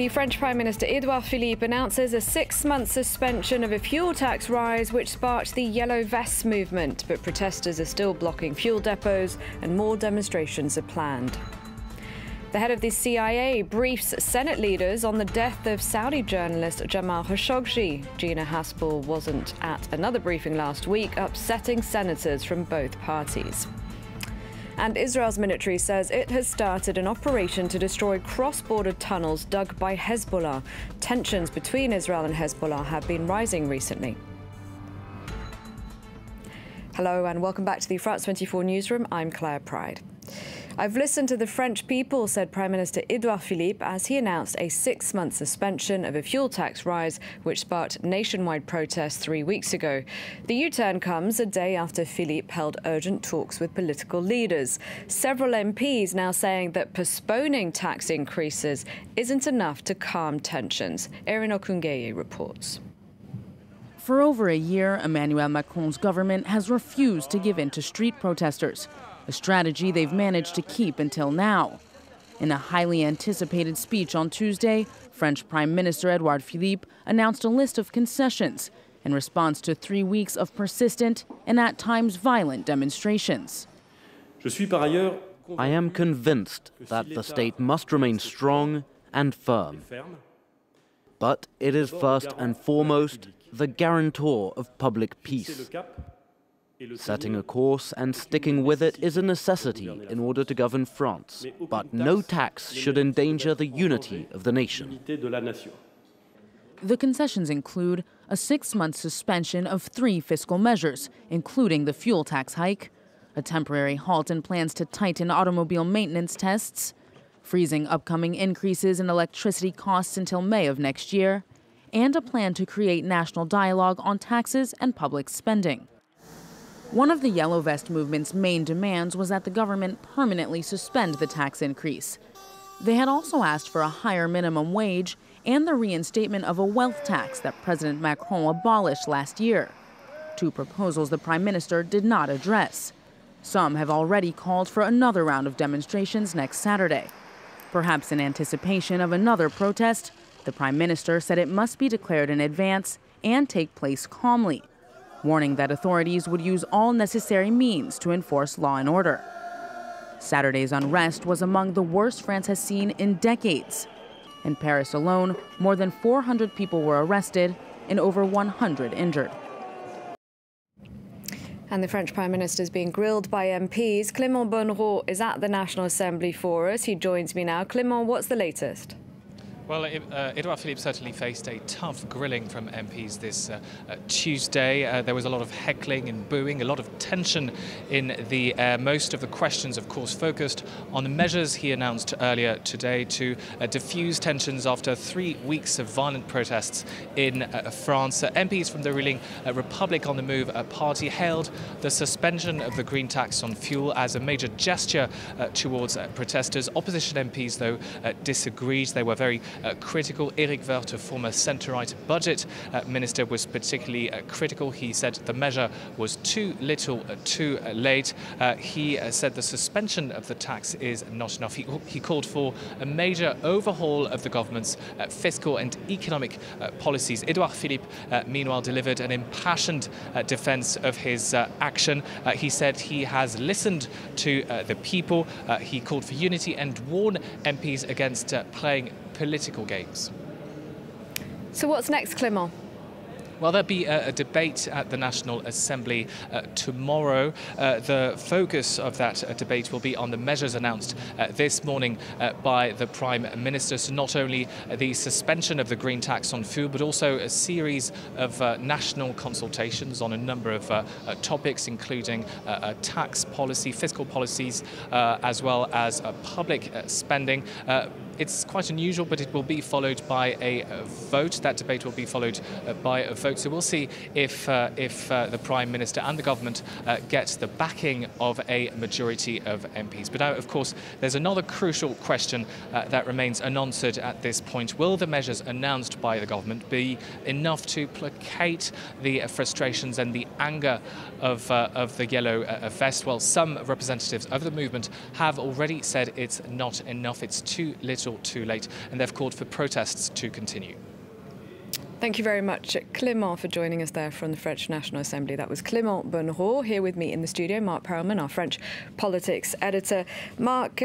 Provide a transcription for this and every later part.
The French Prime Minister Edouard Philippe announces a 6-month suspension of a fuel tax rise which sparked the Yellow Vests movement, but protesters are still blocking fuel depots and more demonstrations are planned. The head of the CIA briefs Senate leaders on the death of Saudi journalist Jamal Khashoggi. Gina Haspel wasn't at another briefing last week, upsetting senators from both parties. And Israel's military says it has started an operation to destroy cross-border tunnels dug by Hezbollah. Tensions between Israel and Hezbollah have been rising recently. Hello and welcome back to the France 24 newsroom. I'm Claire Pride. I've listened to the French people, said Prime Minister Edouard Philippe, as he announced a 6-month suspension of a fuel tax rise, which sparked nationwide protests 3 weeks ago. The U-turn comes a day after Philippe held urgent talks with political leaders. Several MPs now saying that postponing tax increases isn't enough to calm tensions. Erin Okungeye reports. For over a year, Emmanuel Macron's government has refused to give in to street protesters, a strategy they've managed to keep until now. In a highly anticipated speech on Tuesday, French Prime Minister Edouard Philippe announced a list of concessions in response to 3 weeks of persistent and at times violent demonstrations. I am convinced that the state must remain strong and firm. But it is first and foremost the guarantor of public peace. Setting a course and sticking with it is a necessity in order to govern France, but no tax should endanger the unity of the nation. The concessions include a 6-month suspension of 3 fiscal measures, including the fuel tax hike, a temporary halt in plans to tighten automobile maintenance tests, freezing upcoming increases in electricity costs until May of next year, and a plan to create national dialogue on taxes and public spending. One of the Yellow Vest movement's main demands was that the government permanently suspend the tax increase. They had also asked for a higher minimum wage and the reinstatement of a wealth tax that President Macron abolished last year, 2 proposals the Prime Minister did not address. Some have already called for another round of demonstrations next Saturday. Perhaps in anticipation of another protest, the Prime Minister said it must be declared in advance and take place calmly, warning that authorities would use all necessary means to enforce law and order. Saturday's unrest was among the worst France has seen in decades. In Paris alone, more than 400 people were arrested and over 100 injured. And the French Prime Minister is being grilled by MPs. Clément Bonnereau is at the National Assembly for us. He joins me now. Clément, what's the latest? Well, Edouard Philippe certainly faced a tough grilling from MPs this Tuesday. There was a lot of heckling and booing, a lot of tension in the air. Most of the questions, of course, focused on the measures he announced earlier today to diffuse tensions after 3 weeks of violent protests in France. MPs from the ruling Republic on the Move party hailed the suspension of the green tax on fuel as a major gesture towards protesters. Opposition MPs, though, disagreed. They were very critical. Eric Woerth, a former centre-right budget minister, was particularly critical. He said the measure was too little, too late. He said the suspension of the tax is not enough. He called for a major overhaul of the government's fiscal and economic policies. Edouard Philippe, meanwhile, delivered an impassioned defence of his action. He said he has listened to the people. He called for unity and warned MPs against playing political games. So what's next, Clément? Well, there'll be a debate at the National Assembly tomorrow. The focus of that debate will be on the measures announced this morning by the Prime Minister. So not only the suspension of the green tax on food, but also a series of national consultations on a number of topics, including tax policy, fiscal policies, as well as public spending. It's quite unusual, but it will be followed by a vote. That debate will be followed by a vote. So we'll see if the Prime Minister and the government get the backing of a majority of MPs. But now, of course, there's another crucial question that remains unanswered at this point. Will the measures announced by the government be enough to placate the frustrations and the anger of the Yellow Vest? Well, some representatives of the movement have already said it's not enough. It's too little resort too late, and they've called for protests to continue. Thank you very much, Clément, for joining us there from the French National Assembly. That was Clément Bonnereau. Here with me in the studio, Mark Perelman, our French politics editor. Mark,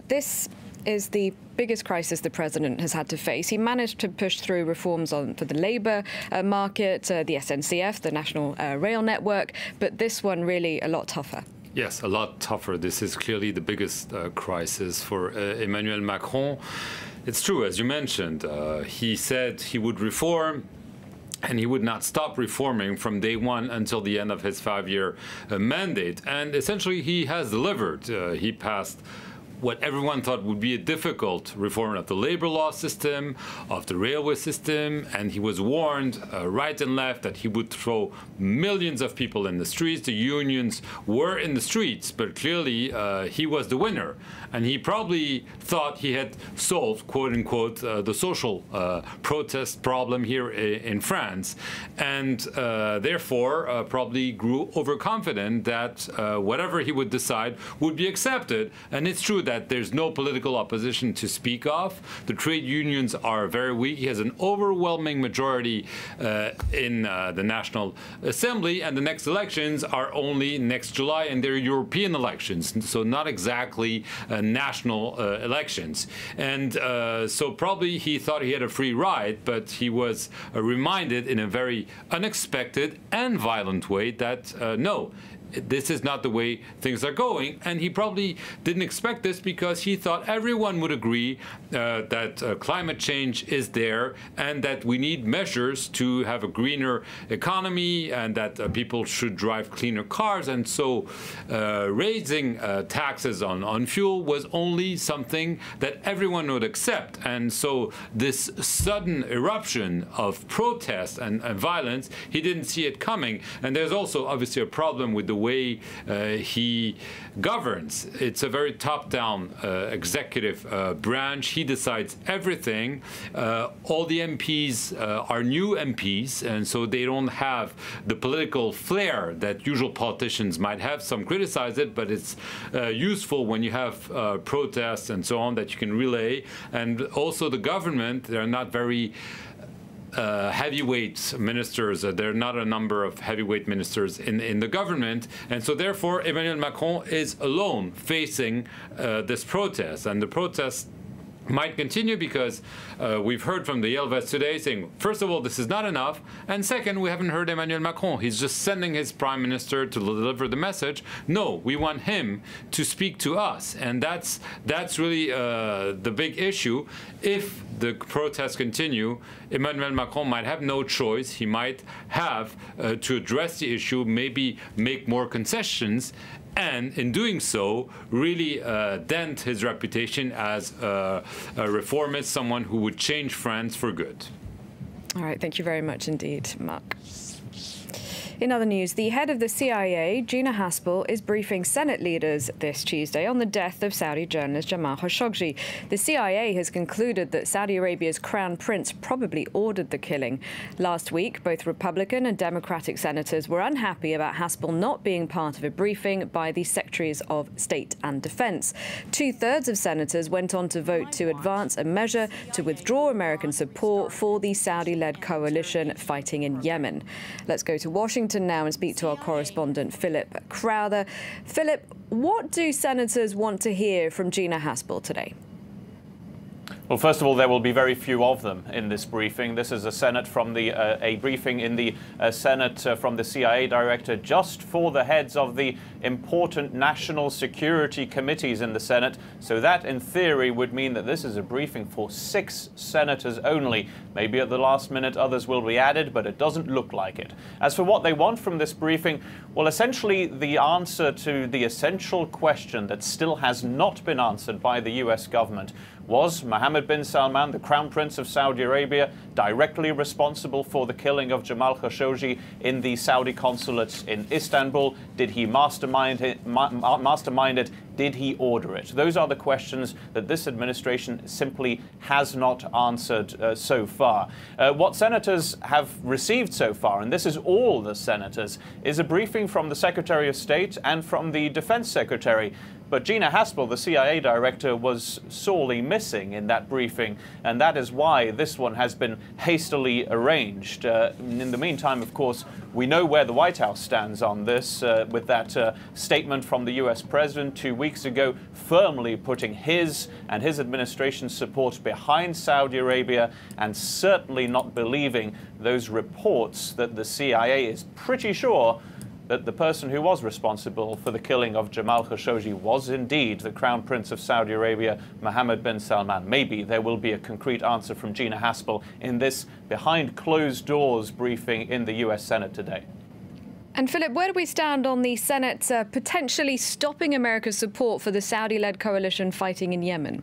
this is the biggest crisis the president has had to face. He managed to push through reforms for the labour market, the SNCF, the National Rail Network, but this one really a lot tougher. Yes, a lot tougher. This is clearly the biggest crisis for Emmanuel Macron. It's true, as you mentioned, he said he would reform, and he would not stop reforming from day one until the end of his 5-year mandate. And essentially, he has delivered. He passed what everyone thought would be a difficult reform of the labor law system, of the railway system, and he was warned right and left that he would throw millions of people in the streets. The unions were in the streets, but clearly he was the winner. And he probably thought he had solved, quote unquote, the social protest problem here in France, and therefore probably grew overconfident that whatever he would decide would be accepted. And it's true that there's no political opposition to speak of. The trade unions are very weak. He has an overwhelming majority in the National Assembly, and the next elections are only next July, and they're European elections, so not exactly national elections. And so probably he thought he had a free ride, but he was reminded in a very unexpected and violent way that no, this is not the way things are going. And he probably didn't expect this because he thought everyone would agree that climate change is there and that we need measures to have a greener economy and that people should drive cleaner cars. And so raising taxes on fuel was only something that everyone would accept. And so this sudden eruption of protest and violence, he didn't see it coming. And there's also obviously a problem with the way he governs. It's a very top-down executive branch. He decides everything. All the MPs are new MPs, and so they don't have the political flair that usual politicians might have. Some criticize it, but it's useful when you have protests and so on that you can relay. And also the government, they're not very heavyweight ministers. There are not a number of heavyweight ministers in the government, and so therefore Emmanuel Macron is alone facing this protest, and the protest might continue because we've heard from the Yelves today saying, first of all, this is not enough, and second, we haven't heard Emmanuel Macron. He's just sending his prime minister to deliver the message. No, we want him to speak to us, and that's really the big issue. If the protests continue, Emmanuel Macron might have no choice. He might have to address the issue, maybe make more concessions, and in doing so, really dent his reputation as a reformist, someone who would change France for good. All right, thank you very much indeed, Mark. In other news, the head of the CIA, Gina Haspel, is briefing Senate leaders this Tuesday on the death of Saudi journalist Jamal Khashoggi. The CIA has concluded that Saudi Arabia's crown prince probably ordered the killing. Last week, both Republican and Democratic senators were unhappy about Haspel not being part of a briefing by the Secretaries of State and Defense. 2/3 of senators went on to vote to advance a measure to withdraw American support for the Saudi-led coalition fighting in Yemen. Let's go to Washington now and speak to our correspondent Philip Crowther. Philip, what do senators want to hear from Gina Haspel today? Well, first of all, there will be very few of them in this briefing. This is a briefing in the Senate from the CIA director just for the heads of the important national security committees in the Senate. So that, in theory, would mean that this is a briefing for 6 senators only. Maybe at the last minute others will be added, but it doesn't look like it. As for what they want from this briefing, well, essentially the answer to the essential question that still has not been answered by the US government: was Mohammed bin Salman, the Crown Prince of Saudi Arabia, directly responsible for the killing of Jamal Khashoggi in the Saudi consulate in Istanbul? Did he mastermind it? Did he order it? Those are the questions that this administration simply has not answered so far. What senators have received so far, and this is all the senators, is a briefing from the Secretary of State and from the Defense Secretary. But Gina Haspel, the CIA director, was sorely missing in that briefing, and that is why this one has been hastily arranged. In the meantime, of course, we know where the White House stands on this, with that statement from the US president 2 weeks ago, firmly putting his and his administration's support behind Saudi Arabia, and certainly not believing those reports that the CIA is pretty sure that the person who was responsible for the killing of Jamal Khashoggi was indeed the Crown Prince of Saudi Arabia, Mohammed bin Salman. Maybe there will be a concrete answer from Gina Haspel in this behind closed doors briefing in the US Senate today. And Philip, where do we stand on the Senate potentially stopping America's support for the Saudi-led coalition fighting in Yemen?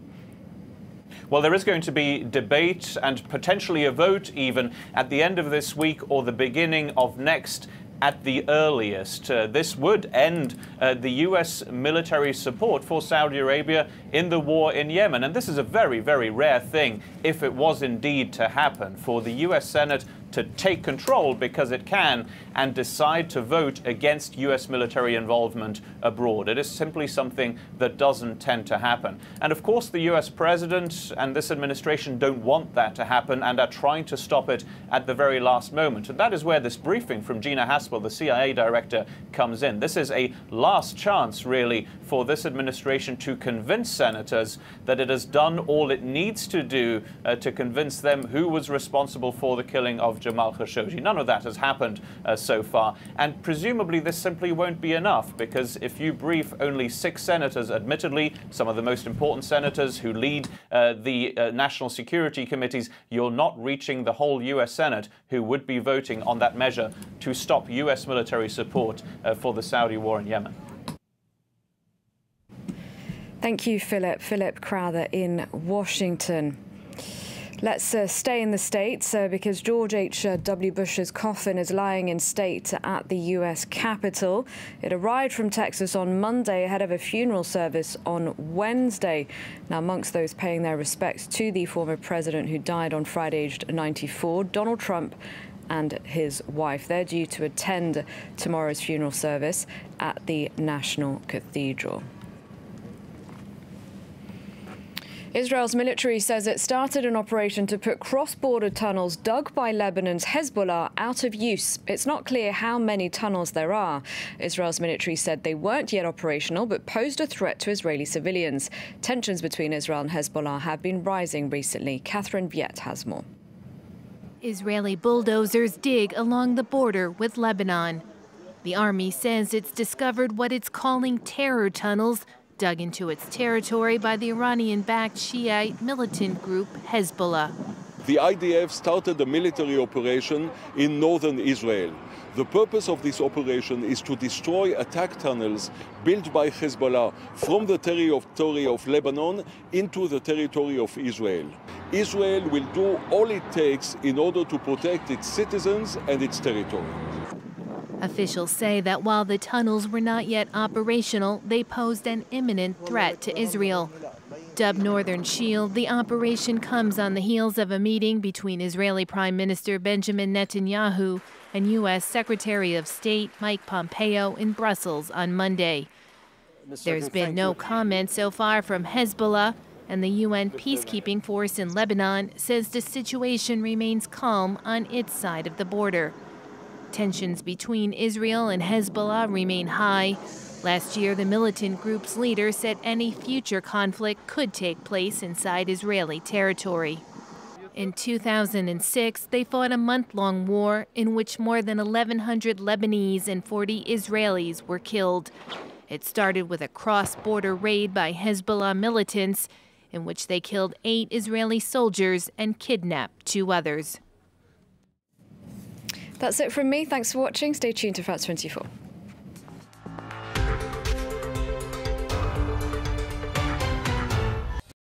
Well, there is going to be debate and potentially a vote even at the end of this week or the beginning of next at the earliest. This would end the US military support for Saudi Arabia in the war in Yemen. And this is a very, very rare thing, if it was indeed to happen, for the US Senate to take control, because it can, and decide to vote against US military involvement abroad. It is simply something that doesn't tend to happen. And of course, the US president and this administration don't want that to happen and are trying to stop it at the very last moment. And that is where this briefing from Gina Haspel, the CIA director, comes in. This is a last chance, really, for this administration to convince senators that it has done all it needs to do to convince them who was responsible for the killing of Jamal Khashoggi. None of that has happened so far, and presumably this simply won't be enough, because if you brief only 6 senators, admittedly some of the most important senators who lead the national security committees, you're not reaching the whole US Senate, who would be voting on that measure to stop US military support for the Saudi war in Yemen. Thank you, Philip. Philip Crowther in Washington. Let's stay in the States because George H.W. Bush's coffin is lying in state at the U.S. Capitol. It arrived from Texas on Monday ahead of a funeral service on Wednesday. Now, amongst those paying their respects to the former president who died on Friday, aged 94, Donald Trump and his wife. They're due to attend tomorrow's funeral service at the National Cathedral. Israel's military says it started an operation to put cross-border tunnels dug by Lebanon's Hezbollah out of use. It's not clear how many tunnels there are. Israel's military said they weren't yet operational, but posed a threat to Israeli civilians. Tensions between Israel and Hezbollah have been rising recently. Catherine Viet has more. Israeli bulldozers dig along the border with Lebanon. The army says it's discovered what it's calling terror tunnels dug into its territory by the Iranian-backed Shiite militant group Hezbollah. The IDF started a military operation in northern Israel. The purpose of this operation is to destroy attack tunnels built by Hezbollah from the territory of Lebanon into the territory of Israel. Israel will do all it takes in order to protect its citizens and its territory. Officials say that while the tunnels were not yet operational, they posed an imminent threat to Israel. Dubbed Northern Shield, the operation comes on the heels of a meeting between Israeli Prime Minister Benjamin Netanyahu and U.S. Secretary of State Mike Pompeo in Brussels on Monday. There's been no comment so far from Hezbollah, and the UN peacekeeping force in Lebanon says the situation remains calm on its side of the border. Tensions between Israel and Hezbollah remain high. Last year, the militant group's leader said any future conflict could take place inside Israeli territory. In 2006, they fought a month-long war in which more than 1,100 Lebanese and 40 Israelis were killed. It started with a cross-border raid by Hezbollah militants in which they killed 8 Israeli soldiers and kidnapped 2 others. That's it from me. Thanks for watching. Stay tuned to France 24.